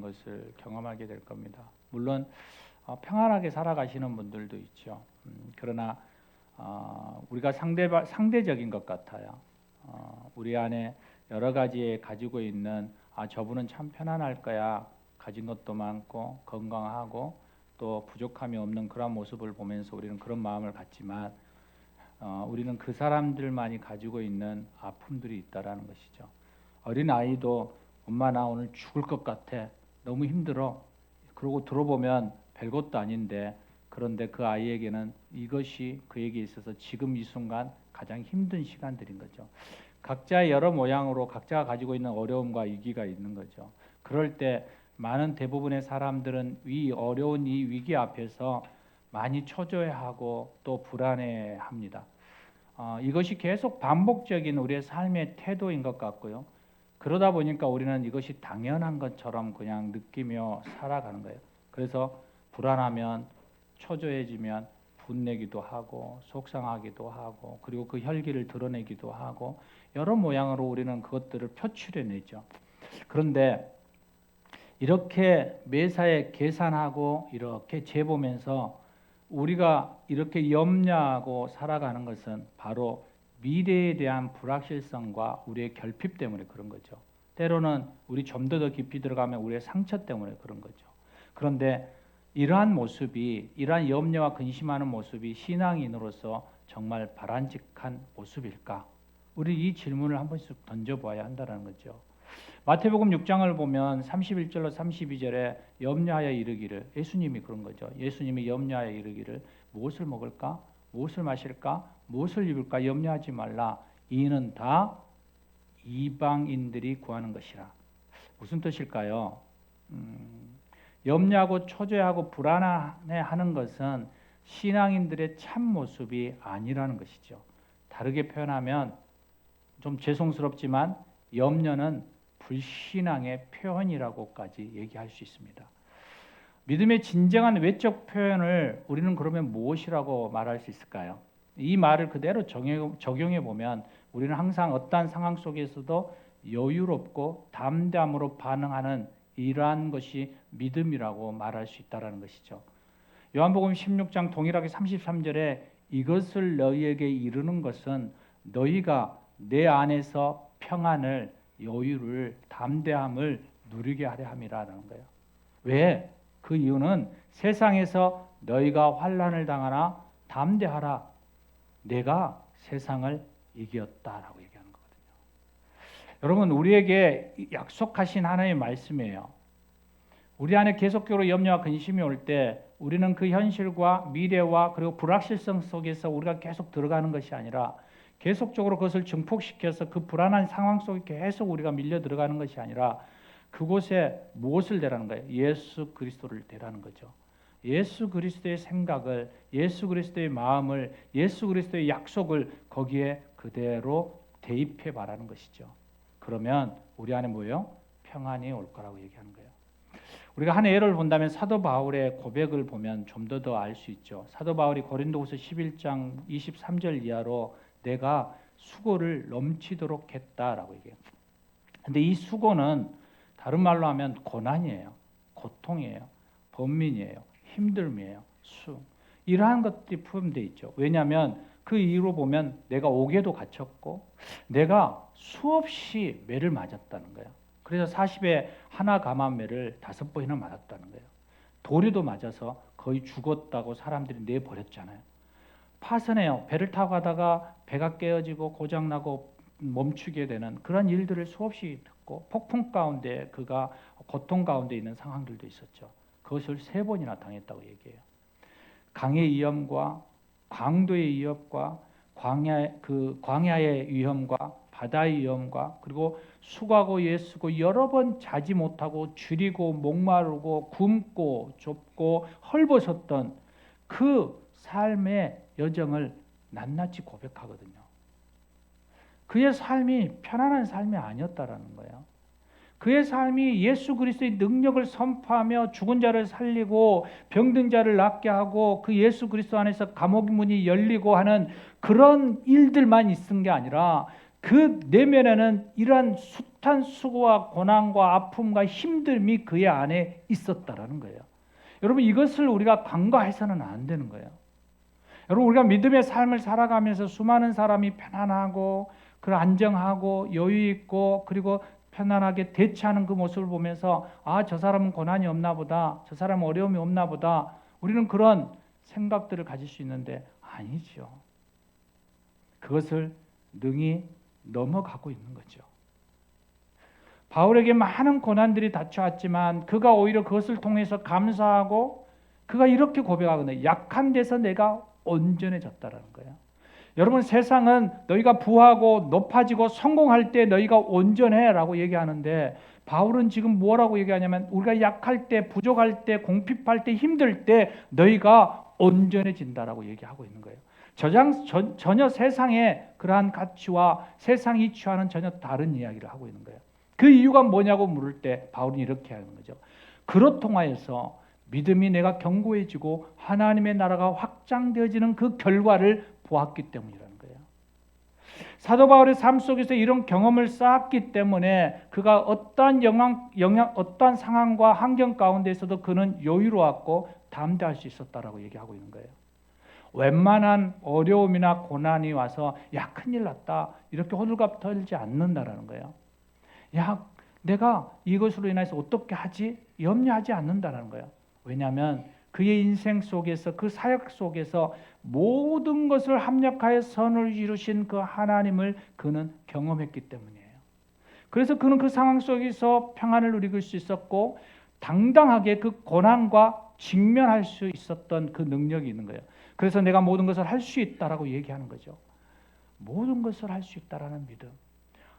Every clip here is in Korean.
것을 경험하게 될 겁니다. 물론 평안하게 살아가시는 분들도 있죠. 그러나 우리가 상대적인 것 같아요. 우리 안에 여러 가지에 가지고 있는 저분은 참 편안할 거야. 가진 것도 많고 건강하고 또 부족함이 없는 그런 모습을 보면서 우리는 그런 마음을 갖지만 우리는 그 사람들만이 가지고 있는 아픔들이 있다라는 것이죠. 어린 아이도 엄마 나 오늘 죽을 것 같아. 너무 힘들어. 그러고 들어보면 별것도 아닌데 그런데 그 아이에게는 이것이 그에게 있어서 지금 이 순간 가장 힘든 시간들인 거죠. 각자의 여러 모양으로 각자가 가지고 있는 어려움과 위기가 있는 거죠. 그럴 때 많은 대부분의 사람들은 이 어려운 이 위기 앞에서 많이 초조해하고 또 불안해합니다. 이것이 계속 반복적인 우리의 삶의 태도인 것 같고요. 그러다 보니까 우리는 이것이 당연한 것처럼 그냥 느끼며 살아가는 거예요. 그래서 불안하면 초조해지면 분내기도 하고 속상하기도 하고 그리고 그 혈기를 드러내기도 하고 여러 모양으로 우리는 그것들을 표출해내죠. 그런데 이렇게 매사에 계산하고 이렇게 재보면서 우리가 이렇게 염려하고 살아가는 것은 바로 미래에 대한 불확실성과 우리의 결핍 때문에 그런 거죠. 때로는 우리 좀 더 깊이 들어가면 우리의 상처 때문에 그런 거죠. 그런데 이러한 모습이, 이러한 염려와 근심하는 모습이 신앙인으로서 정말 바람직한 모습일까? 우리 이 질문을 한 번씩 던져봐야 한다는 거죠. 마태복음 6장을 보면 31절로 32절에 염려하여 이르기를, 예수님이 그런 거죠. 예수님이 염려하여 이르기를 무엇을 먹을까? 무엇을 마실까? 무엇을 입을까? 염려하지 말라. 이는 다 이방인들이 구하는 것이라. 무슨 뜻일까요? 염려하고 초조해하고 불안해하는 것은 신앙인들의 참 모습이 아니라는 것이죠. 다르게 표현하면 좀 죄송스럽지만 염려는 불신앙의 표현이라고까지 얘기할 수 있습니다. 믿음의 진정한 외적 표현을 우리는 그러면 무엇이라고 말할 수 있을까요? 이 말을 그대로 적용해 보면 우리는 항상 어떠한 상황 속에서도 여유롭고 담대함으로 반응하는 이러한 것이 믿음이라고 말할 수 있다는 것이죠. 요한복음 16장 동일하게 33절에 이것을 너희에게 이르는 것은 너희가 내 안에서 평안을, 여유를, 담대함을 누리게 하려 함이라는 거예요. 왜? 그 이유는 세상에서 너희가 환난을 당하나 담대하라. 내가 세상을 이겼다라고 얘기하는 거거든요. 여러분, 우리에게 약속하신 하나님의 말씀이에요. 우리 안에 계속적으로 염려와 근심이 올 때 우리는 그 현실과 미래와 그리고 불확실성 속에서 우리가 계속 들어가는 것이 아니라 계속적으로 그것을 증폭시켜서 그 불안한 상황 속에 계속 우리가 밀려 들어가는 것이 아니라 그곳에 무엇을 대라는 거예요? 예수 그리스도를 대라는 거죠. 예수 그리스도의 생각을, 예수 그리스도의 마음을, 예수 그리스도의 약속을 거기에 그대로 대입해 바라는 것이죠. 그러면 우리 안에 뭐예요? 평안이 올 거라고 얘기하는 거예요. 우리가 한 예를 본다면 사도 바울의 고백을 보면 좀 더 알 수 있죠. 사도 바울이 고린도후서 11장 23절 이하로 내가 수고를 넘치도록 했다라고 얘기해요. 근데 이 수고는 다른 말로 하면 고난이에요. 고통이에요. 번민이에요. 힘듦이에요. 이러한 것들이 포함되어 있죠. 왜냐하면 그 이유로 보면 내가 옥에도 갇혔고 내가 수없이 매를 맞았다는 거예요. 그래서 40에 하나 감한 매를 5번이나 맞았다는 거예요. 도리도 맞아서 거의 죽었다고 사람들이 내버렸잖아요. 파선해요. 배를 타고 가다가 배가 깨어지고 고장나고 멈추게 되는 그런 일들을 수없이 듣고 폭풍 가운데 그가 고통 가운데 있는 상황들도 있었죠. 그것을 3번이나 당했다고 얘기해요. 강의 위험과 강도의 위협과 광야의 위험과 바다의 위험과 그리고 수고하고 애쓰고 여러 번 자지 못하고 줄이고 목마르고 굶고 좁고 헐벗었던 그 삶의 여정을 낱낱이 고백하거든요. 그의 삶이 편안한 삶이 아니었다라는 거예요. 그의 삶이 예수 그리스도의 능력을 선포하며 죽은 자를 살리고 병든 자를 낫게 하고 그 예수 그리스도 안에서 감옥 문이 열리고 하는 그런 일들만 있은 게 아니라 그 내면에는 이러한 숱한 수고와 고난과 아픔과 힘듦이 그의 안에 있었다라는 거예요. 여러분, 이것을 우리가 간과해서는 안 되는 거예요. 여러분, 우리가 믿음의 삶을 살아가면서 수많은 사람이 편안하고 안정하고 여유 있고 그리고 편안하게 대처하는 그 모습을 보면서 저 사람은 고난이 없나 보다, 저 사람은 어려움이 없나 보다, 우리는 그런 생각들을 가질 수 있는데 아니죠. 그것을 능히 넘어가고 있는 거죠. 바울에게 많은 고난들이 닥쳐왔지만 그가 오히려 그것을 통해서 감사하고 그가 이렇게 고백하거든요. 약한 데서 내가 온전해졌다라는 거예요. 여러분, 세상은 너희가 부하고 높아지고 성공할 때 너희가 온전해라고 얘기하는데 바울은 지금 뭐라고 얘기하냐면 우리가 약할 때, 부족할 때, 공핍할 때, 힘들 때 너희가 온전해진다라고 얘기하고 있는 거예요. 전혀 세상의 그러한 가치와 세상이 취하는 전혀 다른 이야기를 하고 있는 거예요. 그 이유가 뭐냐고 물을 때 바울은 이렇게 하는 거죠. 그로 통하여서 믿음이 내가 견고해지고 하나님의 나라가 확장되어지는 그 결과를 보았기 때문이라는 거예요. 사도 바울의 삶 속에서 이런 경험을 쌓았기 때문에 그가 어떠한 어떠한 상황과 환경 가운데서도 그는 여유로웠고 담대할 수 있었다라고 얘기하고 있는 거예요. 웬만한 어려움이나 고난이 와서 야, 큰일 났다 이렇게 호들갑 떨지 않는다라는 거예요. 야, 내가 이것으로 인해서 어떻게 하지? 염려하지 않는다라는 거예요. 왜냐하면 그의 인생 속에서 그 사역 속에서 모든 것을 합력하여 선을 이루신 그 하나님을 그는 경험했기 때문이에요. 그래서 그는 그 상황 속에서 평안을 누릴 수 있었고 당당하게 그 고난과 직면할 수 있었던 그 능력이 있는 거예요. 그래서 내가 모든 것을 할 수 있다라고 얘기하는 거죠. 모든 것을 할 수 있다라는 믿음.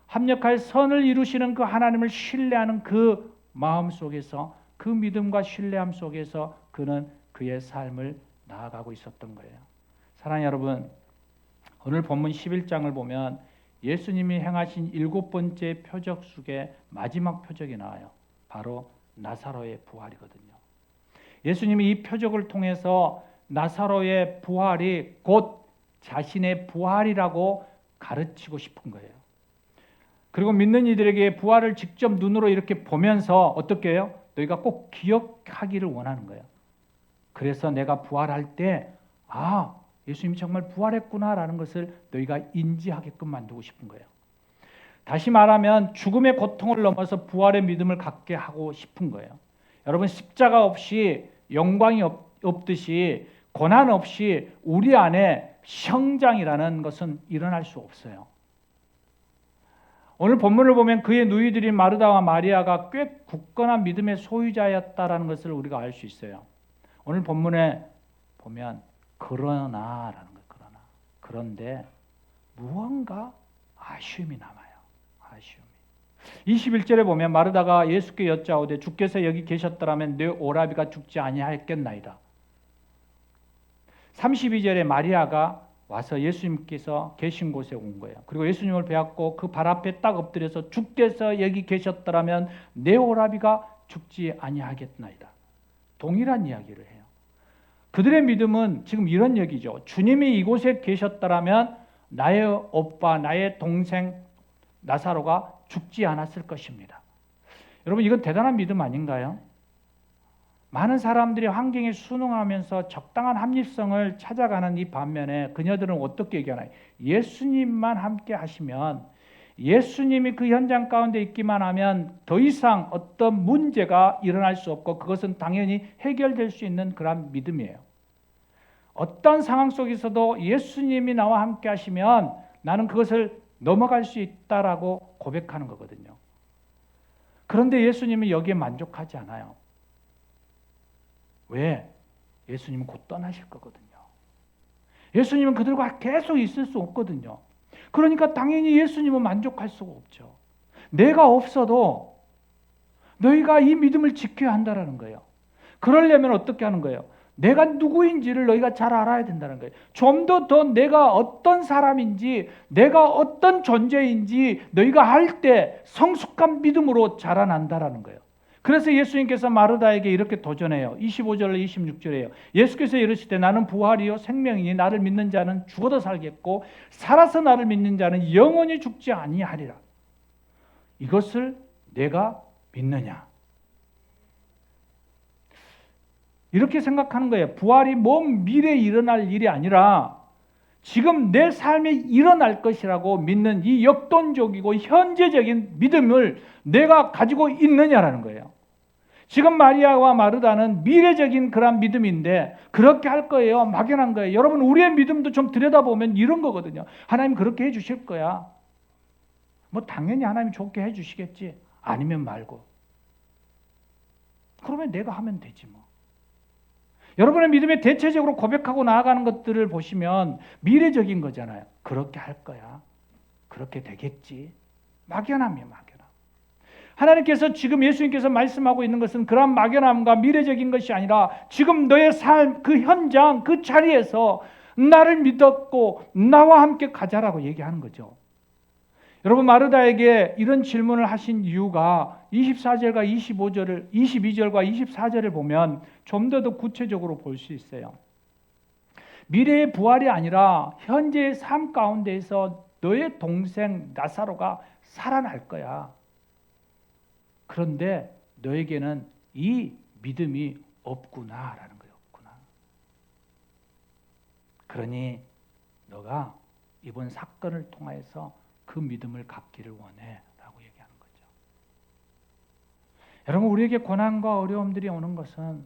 합력하여 선을 이루시는 그 하나님을 신뢰하는 그 마음 속에서 그 믿음과 신뢰함 속에서 그는 그의 삶을 나아가고 있었던 거예요. 사랑하는 여러분, 오늘 본문 11장을 보면 예수님이 행하신 7번째 표적 중에 마지막 표적이 나와요. 바로 나사로의 부활이거든요. 예수님이 이 표적을 통해서 나사로의 부활이 곧 자신의 부활이라고 가르치고 싶은 거예요. 그리고 믿는 이들에게 부활을 직접 눈으로 이렇게 보면서 어떻게 해요? 너희가 꼭 기억하기를 원하는 거예요. 그래서 내가 부활할 때 예수님이 정말 부활했구나라는 것을 너희가 인지하게끔 만들고 싶은 거예요. 다시 말하면 죽음의 고통을 넘어서 부활의 믿음을 갖게 하고 싶은 거예요. 여러분, 십자가 없이 영광이 없듯이 고난 없이 우리 안에 성장이라는 것은 일어날 수 없어요. 오늘 본문을 보면 그의 누이들인 마르다와 마리아가 꽤 굳건한 믿음의 소유자였다라는 것을 우리가 알 수 있어요. 오늘 본문에 보면 그러나라는 거예요. 그런데 무언가 아쉬움이 남아요. 아쉬움이. 21절에 보면 마르다가 예수께 여짜오되 주께서 여기 계셨더라면 내 오라비가 죽지 아니하였겠나이다. 32절에 마리아가 와서 예수님께서 계신 곳에 온 거예요. 그리고 예수님을 배웠고 그 발 앞에 딱 엎드려서 주께서 여기 계셨더라면 내 오라비가 죽지 아니하겠나이다. 동일한 이야기를 해요. 그들의 믿음은 지금 이런 얘기죠. 주님이 이곳에 계셨더라면 나의 오빠, 나의 동생 나사로가 죽지 않았을 것입니다. 여러분, 이건 대단한 믿음 아닌가요? 많은 사람들이 환경에 순응하면서 적당한 합리성을 찾아가는 이 반면에 그녀들은 어떻게 얘기하나요? 예수님만 함께 하시면, 예수님이 그 현장 가운데 있기만 하면 더 이상 어떤 문제가 일어날 수 없고 그것은 당연히 해결될 수 있는 그런 믿음이에요. 어떤 상황 속에서도 예수님이 나와 함께 하시면 나는 그것을 넘어갈 수 있다라고 고백하는 거거든요. 그런데 예수님은 여기에 만족하지 않아요. 왜? 예수님은 곧 떠나실 거거든요. 예수님은 그들과 계속 있을 수 없거든요. 그러니까 당연히 예수님은 만족할 수가 없죠. 내가 없어도 너희가 이 믿음을 지켜야 한다는 거예요. 그러려면 어떻게 하는 거예요? 내가 누구인지를 너희가 잘 알아야 된다는 거예요. 좀 더 내가 어떤 사람인지, 내가 어떤 존재인지 너희가 할 때 성숙한 믿음으로 자라난다는 거예요. 그래서 예수님께서 마르다에게 이렇게 도전해요. 25절 26절에요. 예수께서 이르시되 나는 부활이요 생명이니 나를 믿는 자는 죽어도 살겠고 살아서 나를 믿는 자는 영원히 죽지 아니하리라. 이것을 내가 믿느냐? 이렇게 생각하는 거예요. 부활이 먼 미래에 일어날 일이 아니라 지금 내 삶에 일어날 것이라고 믿는 이 역동적이고 현재적인 믿음을 내가 가지고 있느냐라는 거예요. 지금 마리아와 마르다는 미래적인 그런 믿음인데 그렇게 할 거예요. 막연한 거예요. 여러분 우리의 믿음도 좀 들여다보면 이런 거거든요. 하나님 그렇게 해주실 거야. 뭐 당연히 하나님 좋게 해주시겠지. 아니면 말고. 그러면 내가 하면 되지 뭐. 여러분의 믿음에 대체적으로 고백하고 나아가는 것들을 보시면 미래적인 거잖아요. 그렇게 할 거야. 그렇게 되겠지. 막연함이에요. 막연함. 하나님께서 지금 예수님께서 말씀하고 있는 것은 그런 막연함과 미래적인 것이 아니라 지금 너의 삶, 그 현장, 그 자리에서 나를 믿었고 나와 함께 가자라고 얘기하는 거죠. 여러분 마르다에게 이런 질문을 하신 이유가 24절과 22절과 24절을 보면 좀 더 구체적으로 볼 수 있어요. 미래의 부활이 아니라 현재의 삶 가운데에서 너의 동생 나사로가 살아날 거야. 그런데 너에게는 이 믿음이 없구나라는 거예요. 없구나. 그러니 너가 이번 사건을 통해서 그 믿음을 갖기를 원해 라고 얘기하는 거죠. 여러분 우리에게 고난과 어려움들이 오는 것은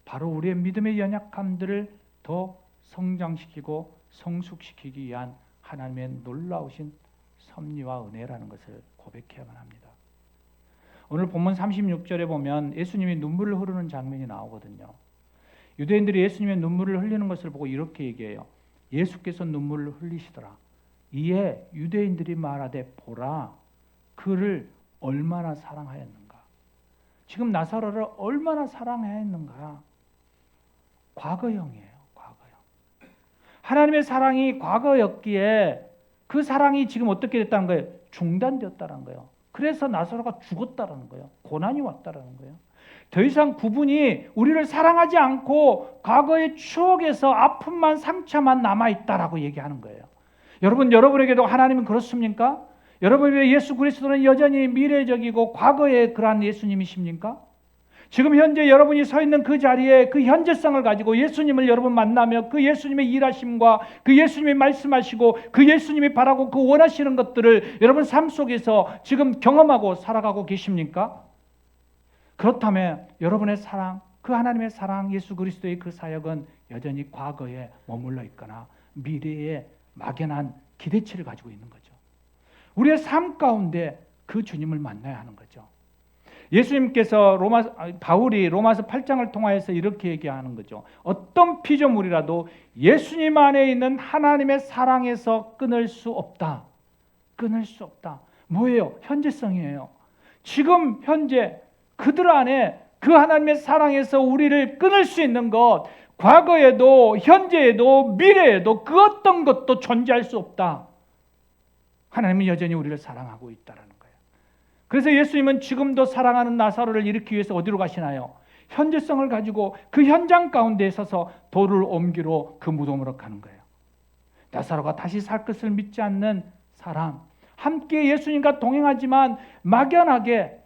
바로 우리의 믿음의 연약함들을 더 성장시키고 성숙시키기 위한 하나님의 놀라우신 섭리와 은혜라는 것을 고백해야만 합니다. 오늘 본문 36절에 보면 예수님이 눈물을 흐르는 장면이 나오거든요. 유대인들이 예수님의 눈물을 흘리는 것을 보고 이렇게 얘기해요. 예수께서 눈물을 흘리시더라. 이에 유대인들이 말하되 보라 그를 얼마나 사랑하였는가. 지금 나사로를 얼마나 사랑하였는가. 과거형이에요. 과거형. 하나님의 사랑이 과거였기에 그 사랑이 지금 어떻게 됐다는 거예요? 중단되었다는 거예요. 그래서 나사로가 죽었다는 거예요. 고난이 왔다는 거예요. 더 이상 그분이 우리를 사랑하지 않고 과거의 추억에서 아픔만 상처만 남아있다라고 얘기하는 거예요. 여러분에게도 하나님은 그렇습니까? 여러분의 예수 그리스도는 여전히 미래적이고 과거의 그러한 예수님이십니까? 지금 현재 여러분이 서 있는 그 자리에 그 현재성을 가지고 예수님을 여러분 만나며 그 예수님의 일하심과 그 예수님이 말씀하시고 그 예수님이 바라고 그 원하시는 것들을 여러분 삶 속에서 지금 경험하고 살아가고 계십니까? 그렇다면 여러분의 사랑, 그 하나님의 사랑, 예수 그리스도의 그 사역은 여전히 과거에 머물러 있거나 미래에 막연한 기대치를 가지고 있는 거죠. 우리의 삶 가운데 그 주님을 만나야 하는 거죠. 예수님께서 바울이 로마서 8장을 통하여서 이렇게 얘기하는 거죠. 어떤 피조물이라도 예수님 안에 있는 하나님의 사랑에서 끊을 수 없다. 끊을 수 없다. 뭐예요? 현재성이에요. 지금 현재 그들 안에 그 하나님의 사랑에서 우리를 끊을 수 있는 것, 과거에도 현재에도 미래에도 그 어떤 것도 존재할 수 없다. 하나님은 여전히 우리를 사랑하고 있다는 거예요. 그래서 예수님은 지금도 사랑하는 나사로를 일으키기 위해서 어디로 가시나요? 현재성을 가지고 그 현장 가운데 서서 돌을 옮기러 그 무덤으로 가는 거예요. 나사로가 다시 살 것을 믿지 않는 사람, 함께 예수님과 동행하지만 막연하게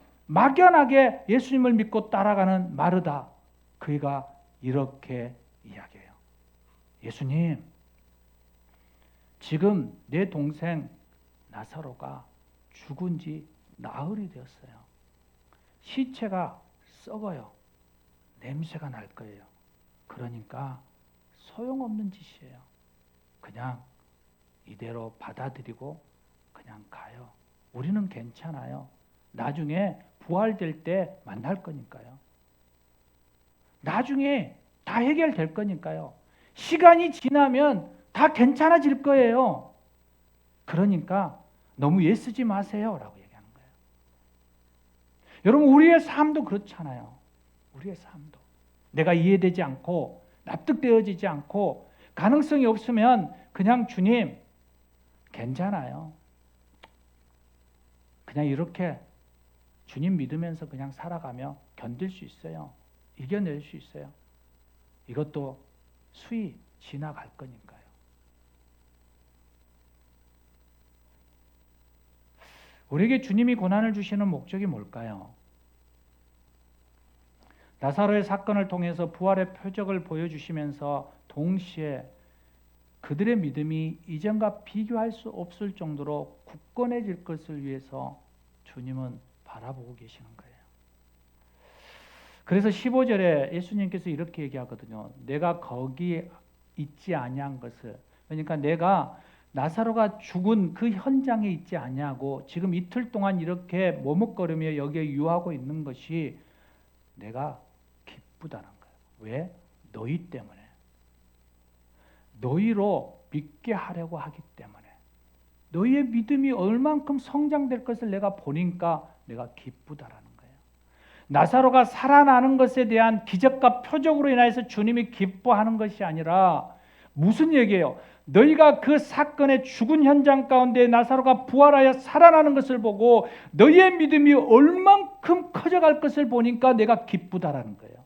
예수님을 믿고 따라가는 마르다, 그이가 이렇게 이야기해요. 예수님, 지금 내 동생 나사로가 죽은 지 나흘이 되었어요. 시체가 썩어요. 냄새가 날 거예요. 그러니까 소용없는 짓이에요. 그냥 이대로 받아들이고 그냥 가요. 우리는 괜찮아요. 나중에 부활될 때 만날 거니까요. 나중에 다 해결될 거니까요. 시간이 지나면 다 괜찮아질 거예요. 그러니까 너무 애쓰지 마세요 라고 얘기하는 거예요. 여러분 우리의 삶도 그렇잖아요. 우리의 삶도 내가 이해되지 않고 납득되어지지 않고 가능성이 없으면 그냥 주님 괜찮아요. 그냥 이렇게 주님 믿으면서 그냥 살아가며 견딜 수 있어요. 이겨낼 수 있어요. 이것도 수위 지나갈 거니까요. 우리에게 주님이 고난을 주시는 목적이 뭘까요? 나사로의 사건을 통해서 부활의 표적을 보여주시면서 동시에 그들의 믿음이 이전과 비교할 수 없을 정도로 굳건해질 것을 위해서 주님은 바라보고 계시는 거예요. 그래서 15절에 예수님께서 이렇게 얘기하거든요. 내가 거기 있지 아니한 것을, 그러니까 내가 나사로가 죽은 그 현장에 있지 아니하고 지금 이틀 동안 이렇게 머뭇거리며 여기에 유하고 있는 것이 내가 기쁘다는 거예요. 왜? 너희 때문에. 너희로 믿게 하려고 하기 때문에. 너희의 믿음이 얼만큼 성장될 것을 내가 보니까 내가 기쁘다라는 거예요. 나사로가 살아나는 것에 대한 기적과 표적으로 인해서 주님이 기뻐하는 것이 아니라 무슨 얘기예요? 너희가 그 사건의 죽은 현장 가운데 나사로가 부활하여 살아나는 것을 보고 너희의 믿음이 얼만큼 커져갈 것을 보니까 내가 기쁘다라는 거예요.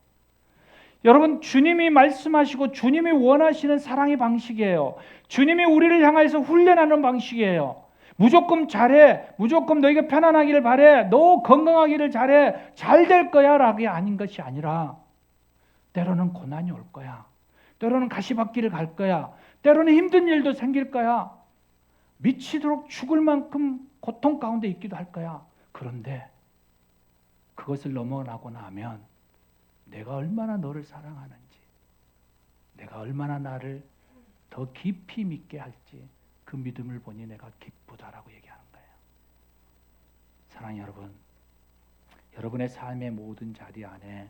여러분, 주님이 말씀하시고 주님이 원하시는 사랑의 방식이에요. 주님이 우리를 향해서 훈련하는 방식이에요. 무조건 잘해, 무조건 너희가 편안하기를 바래, 너 건강하기를 잘해, 잘 될 거야 라고 아닌 것이 아니라 때로는 고난이 올 거야. 때로는 가시밭길을 갈 거야. 때로는 힘든 일도 생길 거야. 미치도록 죽을 만큼 고통 가운데 있기도 할 거야. 그런데 그것을 넘어가고 나면 내가 얼마나 너를 사랑하는지, 내가 얼마나 나를 더 깊이 믿게 할지 그 믿음을 보니 내가 기쁘다라고 얘기하는 거예요. 사랑하는 여러분, 여러분의 삶의 모든 자리 안에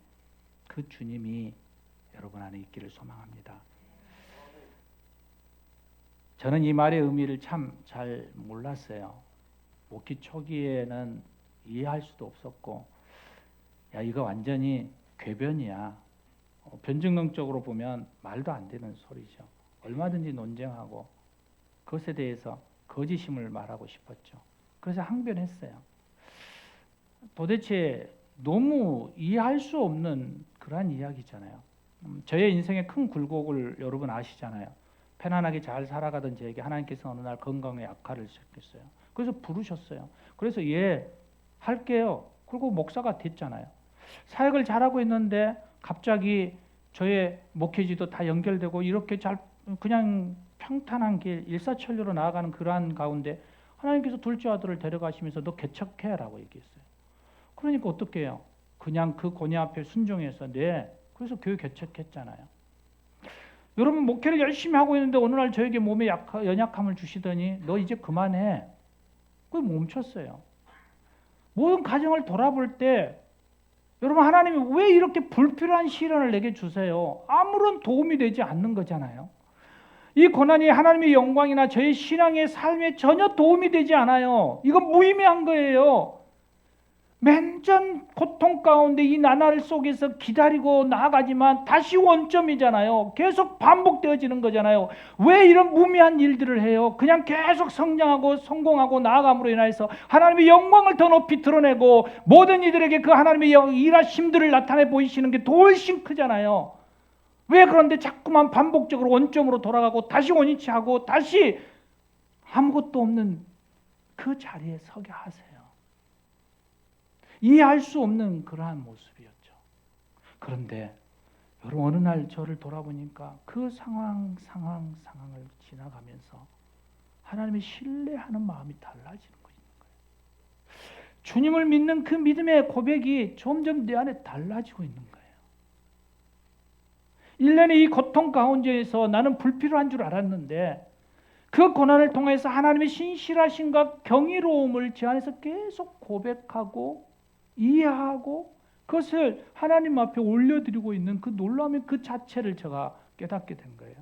그 주님이 여러분 안에 있기를 소망합니다. 저는 이 말의 의미를 참 잘 몰랐어요. 목기 초기에는 이해할 수도 없었고, 야 이거 완전히 궤변이야. 변증론적으로 보면 말도 안 되는 소리죠. 얼마든지 논쟁하고 그것에 대해서 거짓임을 말하고 싶었죠. 그래서 항변했어요. 도대체 너무 이해할 수 없는 그러한 이야기잖아요. 저의 인생의 큰 굴곡을 여러분 아시잖아요. 편안하게 잘 살아가던 저에게 하나님께서 어느 날 건강에 악화를 시켰어요. 그래서 부르셨어요. 그래서 예, 할게요. 그리고 목사가 됐잖아요. 사역을 잘하고 있는데 갑자기 저의 목회지도 다 연결되고 이렇게 잘 그냥 평탄한 길 일사천리로 나아가는 그러한 가운데 하나님께서 둘째 아들을 데려가시면서 너 개척해라고 얘기했어요. 그러니까 어떻게 해요? 그냥 그 고뇌 앞에 순종해서 네. 그래서 교회 개척했잖아요. 여러분 목회를 열심히 하고 있는데 어느 날 저에게 몸에 연약함을 주시더니 너 이제 그만해. 그게 멈췄어요. 모든 가정을 돌아볼 때 여러분 하나님이 왜 이렇게 불필요한 시련을 내게 주세요? 아무런 도움이 되지 않는 거잖아요. 이 고난이 하나님의 영광이나 저의 신앙의 삶에 전혀 도움이 되지 않아요. 이건 무의미한 거예요. 맨전 고통 가운데 이 나날 속에서 기다리고 나아가지만 다시 원점이잖아요. 계속 반복되어지는 거잖아요. 왜 이런 무미한 일들을 해요? 그냥 계속 성장하고 성공하고 나아감으로 인해서 하나님의 영광을 더 높이 드러내고 모든 이들에게 그 하나님의 일하심들을 나타내 보이시는 게 훨씬 크잖아요. 왜 그런데 자꾸만 반복적으로 원점으로 돌아가고 다시 원위치 하고 다시 아무것도 없는 그 자리에 서게 하세요. 이해할 수 없는 그러한 모습이었죠. 그런데 여러분 어느 날 저를 돌아보니까 그 상황을 지나가면서 하나님을 신뢰하는 마음이 달라지는 거예요. 주님을 믿는 그 믿음의 고백이 점점 내 안에 달라지고 있는 거예요. 1년의 이 고통 가운데에서 나는 불필요한 줄 알았는데 그 고난을 통해서 하나님의 신실하심과 경이로움을 제 안에서 계속 고백하고 이해하고 그것을 하나님 앞에 올려드리고 있는 그 놀라움의 그 자체를 제가 깨닫게 된 거예요.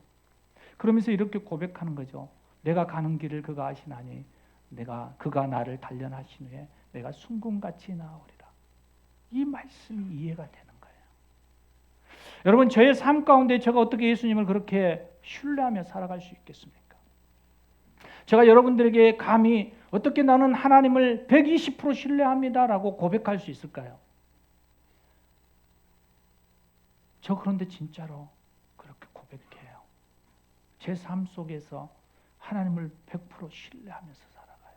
그러면서 이렇게 고백하는 거죠. 내가 가는 길을 그가 아시나니 그가 나를 단련하신 후에 내가 순금같이 나아오리라. 이 말씀이 이해가 되는 거예요. 여러분 저의 삶 가운데 제가 어떻게 예수님을 그렇게 신뢰하며 살아갈 수 있겠습니까? 제가 여러분들에게 감히 어떻게 나는 하나님을 120% 신뢰합니다라고 고백할 수 있을까요? 저 그런데 진짜로 그렇게 고백해요. 제 삶 속에서 하나님을 100% 신뢰하면서 살아가요.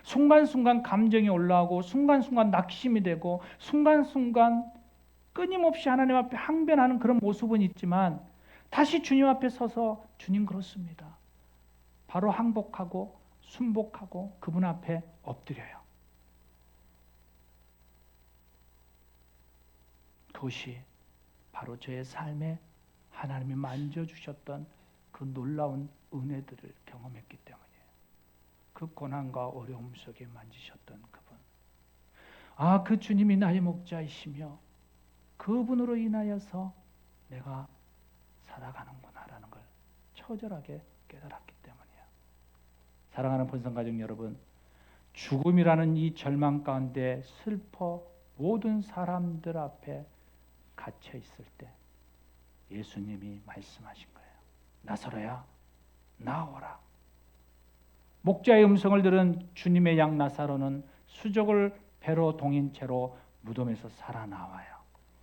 순간순간 감정이 올라오고 순간순간 낙심이 되고 순간순간 끊임없이 하나님 앞에 항변하는 그런 모습은 있지만 다시 주님 앞에 서서 주님 그렇습니다. 바로 항복하고 순복하고 그분 앞에 엎드려요. 그것이 바로 저의 삶에 하나님이 만져주셨던 그 놀라운 은혜들을 경험했기 때문이에요. 그 고난과 어려움 속에 만지셨던 그분. 그 주님이 나의 목자이시며 그분으로 인하여서 내가 살아가는구나라는 걸 처절하게 깨달았기 때문이에요. 사랑하는 본성가족 여러분, 죽음이라는 이 절망 가운데 슬퍼 모든 사람들 앞에 갇혀 있을 때 예수님이 말씀하신 거예요. 나사로야, 나오라. 목자의 음성을 들은 주님의 양 나사로는 수족을 배로 동인 채로 무덤에서 살아나와요.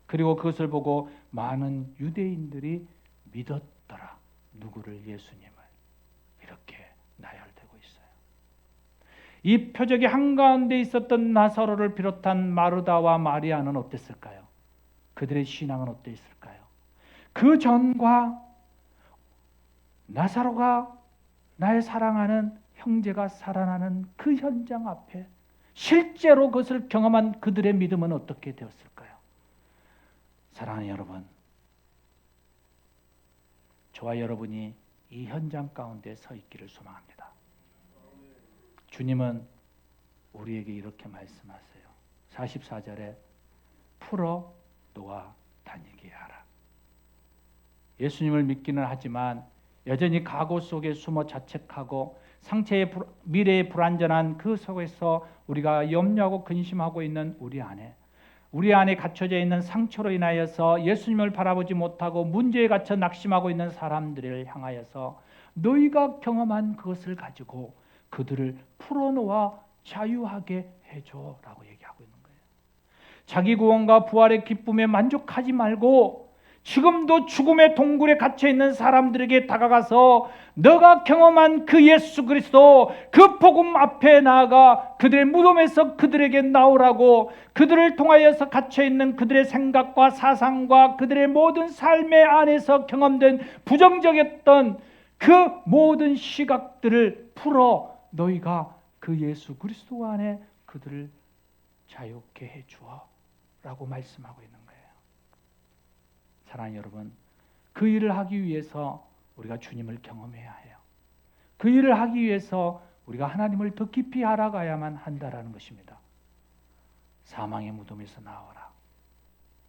그리고 그것을 보고 많은 유대인들이 믿었더라. 누구를? 예수님을. 이렇게 나열되고 있어요. 이 표적의 한가운데 있었던 나사로를 비롯한 마르다와 마리아는 어땠을까요? 그들의 신앙은 어땠을까요? 그 전과 나사로가 나의 사랑하는 형제가 살아나는 그 현장 앞에 실제로 그것을 경험한 그들의 믿음은 어떻게 되었을까요? 사랑하는 여러분, 저와 여러분이 이 현장 가운데 서 있기를 소망합니다. 주님은 우리에게 이렇게 말씀하세요. 44절에 풀어 놓아 다니게 하라. 예수님을 믿기는 하지만 여전히 각오 속에 숨어 자책하고 상체의 미래의 불안전한 그 속에서 우리가 염려하고 근심하고 있는 우리 안에 갇혀져 있는 상처로 인하여서 예수님을 바라보지 못하고 문제에 갇혀 낙심하고 있는 사람들을 향하여서 너희가 경험한 그것을 가지고 그들을 풀어놓아 자유하게 해줘라고 얘기하고 있는 거예요. 자기 구원과 부활의 기쁨에 만족하지 말고 지금도 죽음의 동굴에 갇혀있는 사람들에게 다가가서 너가 경험한 그 예수 그리스도 그 복음 앞에 나아가 그들의 무덤에서 그들에게 나오라고, 그들을 통하여서 갇혀있는 그들의 생각과 사상과 그들의 모든 삶의 안에서 경험된 부정적이었던 그 모든 시각들을 풀어 너희가 그 예수 그리스도 안에 그들을 자유케 해주어 라고 말씀하고 있는 거예요. 사랑하는 여러분, 그 일을 하기 위해서 우리가 주님을 경험해야 해요. 그 일을 하기 위해서 우리가 하나님을 더 깊이 알아가야만 한다라는 것입니다. 사망의 무덤에서 나와라.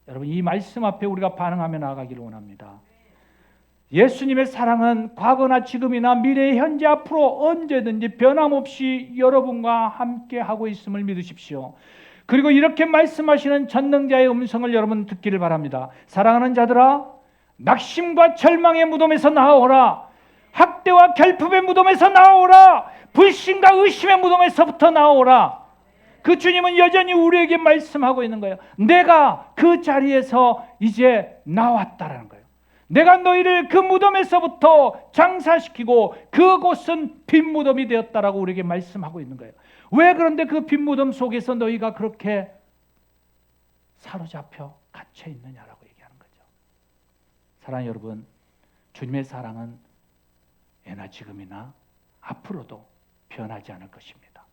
여러분, 이 말씀 앞에 우리가 반응하며 나아가기를 원합니다. 예수님의 사랑은 과거나 지금이나 미래, 현재, 앞으로 언제든지 변함없이 여러분과 함께 하고 있음을 믿으십시오. 그리고 이렇게 말씀하시는 전능자의 음성을 여러분 듣기를 바랍니다. 사랑하는 자들아, 낙심과 절망의 무덤에서 나오라. 학대와 결핍의 무덤에서 나오라. 불신과 의심의 무덤에서부터 나오라. 그 주님은 여전히 우리에게 말씀하고 있는 거예요. 내가 그 자리에서 이제 나왔다라는 거예요. 내가 너희를 그 무덤에서부터 장사시키고 그곳은 빈 무덤이 되었다라고 우리에게 말씀하고 있는 거예요. 왜 그런데 그 빈 무덤 속에서 너희가 그렇게 사로잡혀 갇혀 있느냐라고 얘기하는 거죠. 사랑하는 여러분, 주님의 사랑은 예나 지금이나 앞으로도 변하지 않을 것입니다.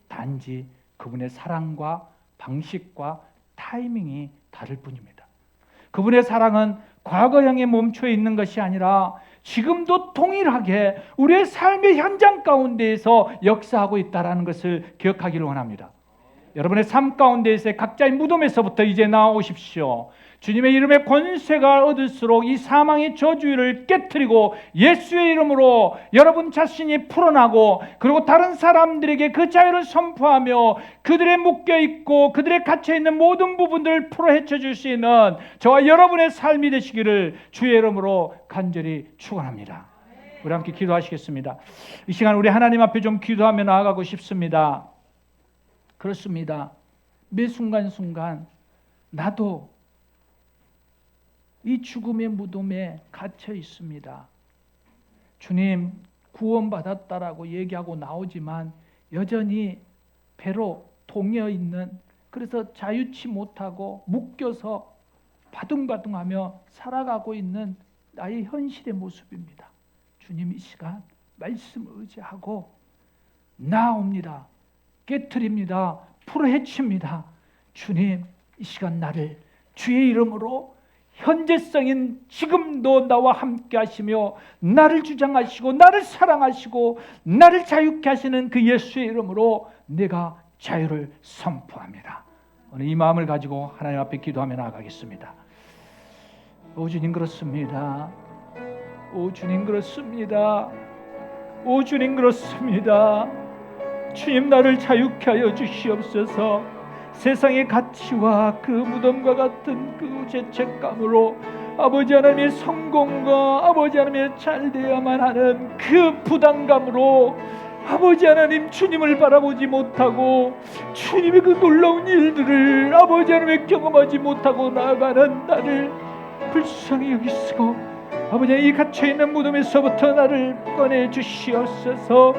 단지 그분의 사랑과 방식과 타이밍이 다를 뿐입니다. 그분의 사랑은 과거형에 멈춰 있는 것이 아니라 지금도 동일하게 우리의 삶의 현장 가운데에서 역사하고 있다는 것을 기억하기를 원합니다. 여러분의 삶 가운데에서 각자의 무덤에서부터 이제 나오십시오. 주님의 이름의 권세가 얻을수록 이 사망의 저주를 깨트리고 예수의 이름으로 여러분 자신이 풀어나고, 그리고 다른 사람들에게 그 자유를 선포하며 그들의 묶여있고 그들의 갇혀있는 모든 부분들을 풀어 헤쳐줄 수 있는 저와 여러분의 삶이 되시기를 주의 이름으로 간절히 축원합니다. 우리 함께 기도하시겠습니다. 이 시간 우리 하나님 앞에 좀 기도하며 나아가고 싶습니다. 그렇습니다. 매 순간순간 나도 이 죽음의 무덤에 갇혀 있습니다. 주님 구원받았다라고 얘기하고 나오지만 여전히 배로 동여 있는, 그래서 자유치 못하고 묶여서 바둥바둥하며 살아가고 있는 나의 현실의 모습입니다. 주님 이 시간 말씀 의지하고 나옵니다. 깨트립니다. 풀어헤칩니다. 주님 이 시간 나를 주의 이름으로 현재성인 지금도 나와 함께 하시며 나를 주장하시고 나를 사랑하시고 나를 자유케 하시는 그 예수의 이름으로 내가 자유를 선포합니다. 오늘 이 마음을 가지고 하나님 앞에 기도하며 나아가겠습니다. 오 주님 그렇습니다. 오 주님 그렇습니다. 오 주님 그렇습니다. 주님 나를 자유케 하여 주시옵소서. 세상의 가치와 그 무덤과 같은 그 죄책감으로 아버지 하나님의 성공과 아버지 하나님의 잘되어야만 하는 그 부담감으로 아버지 하나님 주님을 바라보지 못하고 주님의 그 놀라운 일들을 아버지 하나님의 경험하지 못하고 나아가는 나를 불쌍히 여기시고 아버지 이 갇혀있는 무덤에서부터 나를 꺼내 주시옵소서.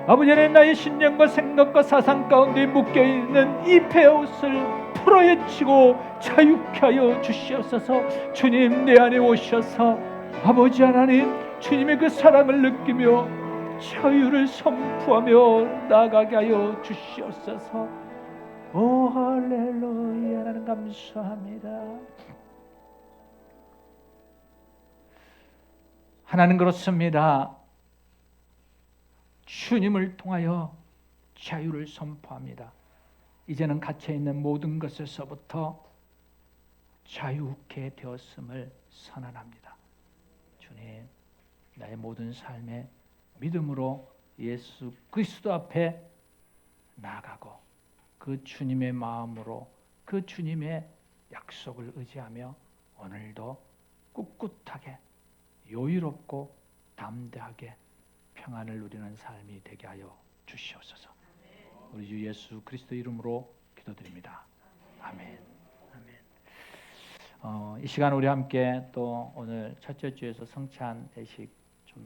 아버지 하나님 나의 신념과 생각과 사상 가운데 묶여있는 이 베옷을 풀어헤치고 자유케 하여 주시옵소서. 주님 내 안에 오셔서 아버지 하나님 주님의 그 사랑을 느끼며 자유를 선포하며 나아가게 하여 주시옵소서. 오 할렐루야 하나님 감사합니다. 하나님 그렇습니다. 주님을 통하여 자유를 선포합니다. 이제는 갇혀있는 모든 것에서부터 자유케 되었음을 선언합니다. 주님 나의 모든 삶에 믿음으로 예수 그리스도 앞에 나아가고 그 주님의 마음으로 그 주님의 약속을 의지하며 오늘도 꿋꿋하게 여유롭고 담대하게 평안을 누리는 삶이 되게 하여 주시옵소서. 우리 주 예수 그리스도 이름으로 기도드립니다. 아멘. 아멘. 이 시간 우리 함께 또 오늘 첫째 주에서 성찬 예식 좀